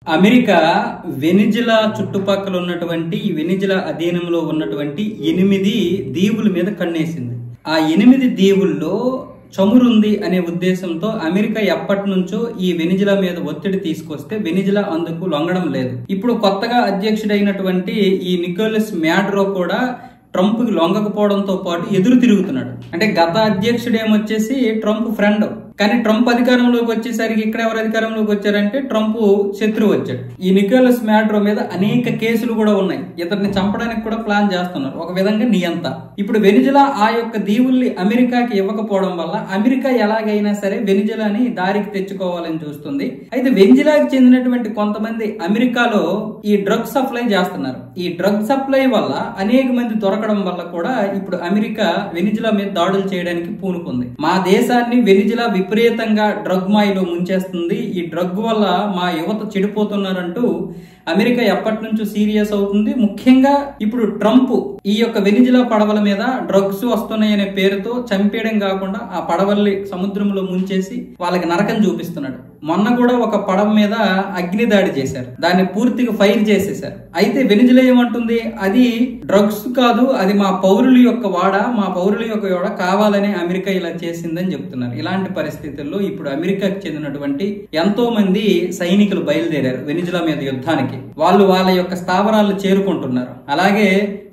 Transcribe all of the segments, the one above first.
America Venezuela చుట్టుపక్కల ఉన్నటువంటి Venezuela అధీనంలో ఉన్నటువంటి 8 దీవుల మీద కన్నేసింది. ఆ 8 దీవుల్లో చమురుంది అనే ఉద్దేశంతో అమెరికా ఎప్పటి నుంచో ఈ వెనిజులా మీద ఒత్తిడి తీసుకొస్తే వెనిజులా అందుకు లొంగడం లేదు. ఇప్పుడు కొత్తగా అధ్యక్షుడైనటువంటి ఈ నికోలస్ మాడురో కూడా ట్రంప్ కి లొంగకపోవడంతో పాటు ఎదురు తిరుగుతున్నాడు. అంటే గత అధ్యక్షుడు ఏమొచ్చేసి ట్రంప్ ఫ్రెండ్, కానీ ట్రంప్ అధికారంలోకి వచ్చేసరికి ఇక్కడ ఎవరు అధికారంలోకి వచ్చారంటే ట్రంప్ శత్రువు వచ్చాడు. ఈ నికోలస్ మాడురో మీద అనేక కేసులు కూడా ఉన్నాయి. ఇతన్ని చంపడానికి కూడా ప్లాన్ చేస్తున్నారు. ఒక విధంగా నియంత. ఇప్పుడు వెనిజులా ఆ యొక్క దీవుల్ని అమెరికాకి ఇవ్వకపోవడం వల్ల అమెరికా ఎలాగైనా సరే వెనిజులాని దారికి తెచ్చుకోవాలని చూస్తుంది. అయితే వెనిజులాకి చెందినటువంటి కొంతమంది అమెరికాలో ఈ డ్రగ్ సప్లై చేస్తున్నారు. ఈ డ్రగ్ సప్లై వల్ల అనేక మంది దొరకడం వల్ల కూడా ఇప్పుడు అమెరికా వెనిజులా మీద దాడులు చేయడానికి పూనుకుంది. మా దేశాన్ని వెనిజులా విపరీతంగా డ్రగ్ మాయలో ముంచేస్తుంది, ఈ డ్రగ్ వల్ల మా యువత చెడిపోతున్నారంటూ అమెరికా ఎప్పటి నుంచో సీరియస్ అవుతుంది. ముఖ్యంగా ఇప్పుడు ట్రంప్ ఈ యొక్క వెనిజులా పడవల మీద డ్రగ్స్ వస్తున్నాయనే పేరుతో చంపేయడం కాకుండా ఆ పడవల్ని సముద్రంలో ముంచేసి వాళ్ళకి నరకం చూపిస్తున్నాడు. మొన్న కూడా ఒక పడవ మీద అగ్ని దాడి చేశారు, దాన్ని పూర్తిగా ఫైర్ చేసేశారు. అయితే వెనిజులా ఏమంటుంది, అది డ్రగ్స్ కాదు, అది మా పౌరుల యొక్క వాడ, మా పౌరుల యొక్క వాడ కావాలని అమెరికా ఇలా చేసిందని చెప్తున్నారు. ఇలాంటి పరిస్థితుల్లో ఇప్పుడు అమెరికాకి చెందినటువంటి ఎంతో మంది సైనికులు బయలుదేరారు వెనిజులా మీద యుద్ధానికి. వాళ్ళు వాళ్ళ యొక్క స్థావరాలు చేరుకుంటున్నారు. అలాగే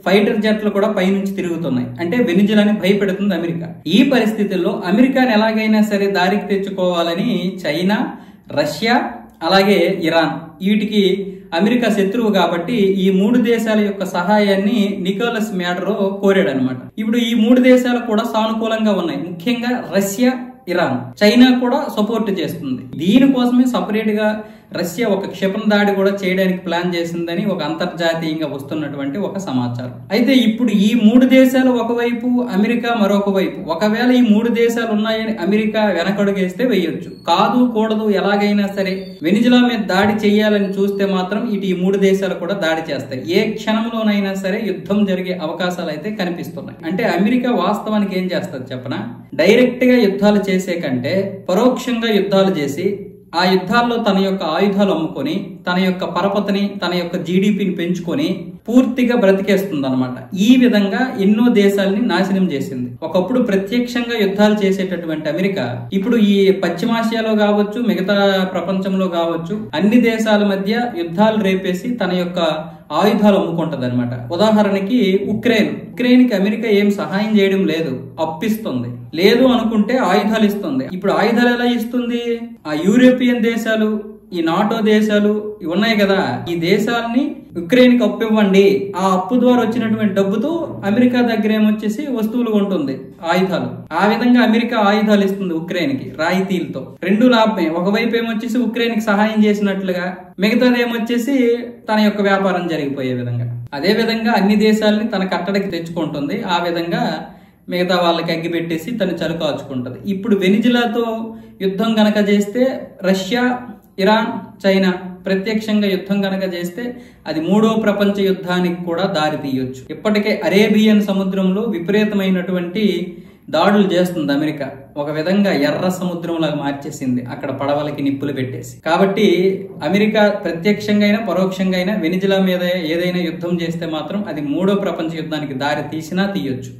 ఫైటర్ జెట్లు కూడా పైనుంచి తిరుగుతున్నాయి. అంటే వెనిజులాని భయపెడుతుంది అమెరికా. ఈ పరిస్థితుల్లో అమెరికాని ఎలాగైనా సరే దారికి తెచ్చుకోవాలని చైనా, రష్యా, అలాగే ఇరాన్, వీటికి అమెరికా శత్రువు కాబట్టి ఈ 3 దేశాల యొక్క సహాయాన్ని నికోలస్ మాడురో కోరాడు అనమాట. ఇప్పుడు ఈ 3 దేశాలు కూడా సానుకూలంగా ఉన్నాయి. ముఖ్యంగా రష్యా, ఇరాన్, చైనా కూడా సపోర్ట్ చేస్తుంది. దీనికోసమే సపరేట్ గా రష్యా ఒక క్షిపణి దాడి కూడా చేయడానికి ప్లాన్ చేసిందని ఒక అంతర్జాతీయంగా వస్తున్నటువంటి ఒక సమాచారం. అయితే ఇప్పుడు ఈ 3 దేశాలు ఒకవైపు, అమెరికా మరొక వైపు. ఒకవేళ ఈ 3 దేశాలు ఉన్నాయని అమెరికా వెనకడుగేస్తే వేయొచ్చు. కాదు కూడదు, ఎలాగైనా సరే వెనిజులా మీద దాడి చేయాలని చూస్తే మాత్రం ఇటు ఈ 3 దేశాలు కూడా దాడి చేస్తాయి. ఏ క్షణంలోనైనా సరే యుద్ధం జరిగే అవకాశాలు అయితే కనిపిస్తున్నాయి. అంటే అమెరికా వాస్తవానికి ఏం చేస్తుంది చెప్పనా, డైరెక్ట్ గా యుద్ధాలు చేసే కంటే పరోక్షంగా యుద్ధాలు చేసి ఆ యుద్ధాల్లో తన యొక్క ఆయుధాలు అమ్ముకొని తన యొక్క పరపతిని, తన యొక్క జీడిపిని పెంచుకొని పూర్తిగా బ్రతికేస్తుంది అనమాట. ఈ విధంగా ఎన్నో దేశాలని నాశనం చేసింది. ఒకప్పుడు ప్రత్యక్షంగా యుద్ధాలు చేసేటటువంటి అమెరికా ఇప్పుడు ఈ పశ్చిమాసియాలో కావచ్చు, మిగతా ప్రపంచంలో కావచ్చు, అన్ని దేశాల మధ్య యుద్ధాలు రేపేసి తన యొక్క ఆయుధాలు అమ్ముకుంటది అనమాట. ఉదాహరణకి ఉక్రెయిన్ కి అమెరికా ఏం సహాయం చేయడం లేదు, అప్పిస్తుంది. లేదు అనుకుంటే ఆయుధాలు ఇస్తుంది. ఇప్పుడు ఆయుధాలు ఎలా ఇస్తుంది, ఆ యూరోపియన్ దేశాలు, ఈ నాటో దేశాలు ఉన్నాయి కదా, ఈ దేశాలని ఉక్రెయిన్ కి అప్పు ఇవ్వండి. ఆ అప్పు ద్వారా వచ్చినటువంటి డబ్బుతో అమెరికా దగ్గర ఏమొచ్చేసి వస్తువులు కొంటుంది, ఆయుధాలు. ఆ విధంగా అమెరికా ఆయుధాలు ఇస్తుంది ఉక్రెయిన్ కి రాయితీలతో. 2 లాభమే. ఒకవైపు ఏమొచ్చేసి ఉక్రెయిన్ కి సహాయం చేసినట్లుగా, మిగతాది ఏమొచ్చేసి తన యొక్క వ్యాపారం జరిగిపోయే విధంగా. అదే విధంగా అన్ని దేశాలని తన కట్టడికి తెచ్చుకుంటుంది. ఆ విధంగా మిగతా వాళ్ళకి అగ్గి పెట్టేసి తను చలుకాచుకుంటది. ఇప్పుడు వెనిజులాతో యుద్ధం గనక చేస్తే, రష్యా, ఇరాన్, చైనా ప్రత్యక్షంగా యుద్ధం కనుక చేస్తే అది 3వ ప్రపంచ యుద్ధానికి కూడా దారి తీయొచ్చు. ఇప్పటికే అరేబియన్ సముద్రంలో విపరీతమైనటువంటి దాడులు చేస్తుంది అమెరికా. ఒక విధంగా ఎర్ర సముద్రంలాగా మార్చేసింది అక్కడ పడవలకి నిప్పులు పెట్టేసి. కాబట్టి అమెరికా ప్రత్యక్షంగా అయినా పరోక్షంగా అయినా వెనిజులా మీద ఏదైనా యుద్ధం చేస్తే మాత్రం అది 3వ ప్రపంచ యుద్ధానికి దారి తీసినా తీయొచ్చు.